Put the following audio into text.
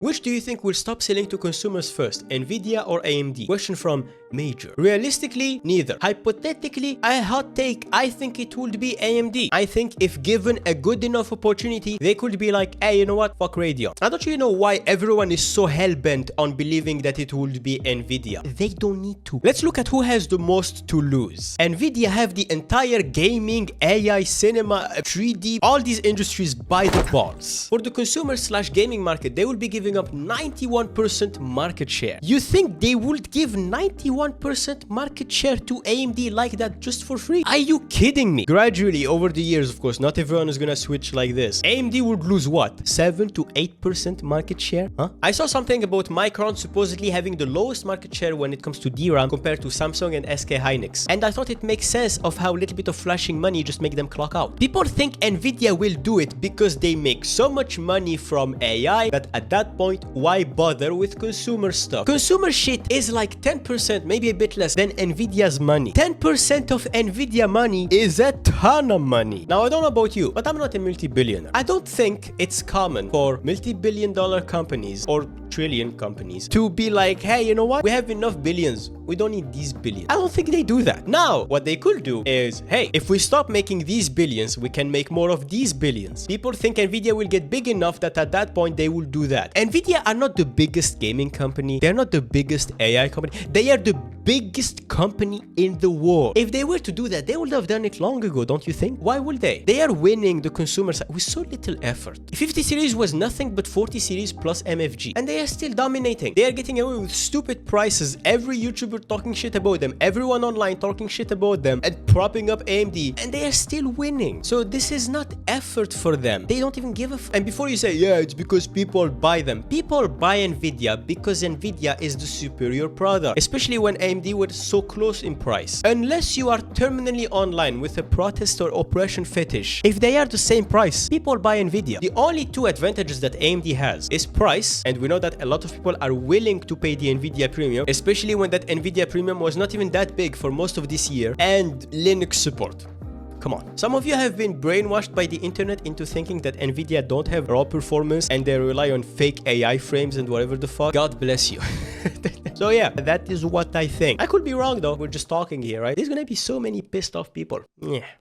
Which do you think will stop selling to consumers first, Nvidia or AMD? Question from Major. Realistically, neither. Hypothetically, a hot take, I think it would be AMD. I think if given a good enough opportunity, they could be like, hey, you know what? Fuck radio. I don't really know why everyone is so hell-bent on believing that it would be Nvidia. They don't need to. Let's look at who has the most to lose. Nvidia have the entire gaming, AI, cinema, 3D, all these industries by the balls. For the consumer/gaming market, they will be giving up 91% market share. You think they would give 91% market share to AMD like that just for free? Are you kidding me? Gradually, over the years, of course, not everyone is gonna switch like this. AMD would lose what? 7 to 8% market share? Huh? I saw something about Micron supposedly having the lowest market share when it comes to DRAM compared to Samsung and SK Hynix. And I thought it makes sense of how a little bit of flashing money just make them clock out. People think Nvidia will do it because they make so much money from AI that at that point, why bother with consumer stuff? Consumer shit is like 10%, maybe a bit less than Nvidia's money. 10% of Nvidia money is a ton of money. Now, I don't know about you, but I'm not a multi-billionaire. I don't think it's common for multi-billion-dollar companies or trillion companies to be like, hey, you know what? We have enough billions. We don't need these billions. I don't think they do that. Now, what they could do is, hey, if we stop making these billions, we can make more of these billions. People think Nvidia will get big enough that at that point they will do that. Nvidia are not the biggest gaming company. They're not the biggest AI company. They are the biggest company in the world. If they were to do that, they would have done it long ago, don't you think? Why would they? They are winning the consumer side with so little effort. 50 series was nothing but 40 series plus MFG. And they are still dominating. They are getting away with stupid prices. Every YouTuber talking shit about them. Everyone online talking shit about them and propping up AMD. And they are still winning. So this is not effort for them. They don't even give a f. And before you say, yeah, it's because people buy them. People buy Nvidia because Nvidia is the superior product. Especially when AMD was so close in price. Unless you are terminally online with a protest or oppression fetish, if they are the same price, people buy Nvidia. The only two advantages that AMD has is price, and we know that a lot of people are willing to pay the Nvidia premium, especially when that Nvidia premium was not even that big for most of this year, and Linux support. Come on. Some of you have been brainwashed by the internet into thinking that Nvidia don't have raw performance and they rely on fake AI frames and whatever the fuck. God bless you. So yeah, that is what I think. I could be wrong though. We're just talking here, right? There's gonna be so many pissed off people. Yeah.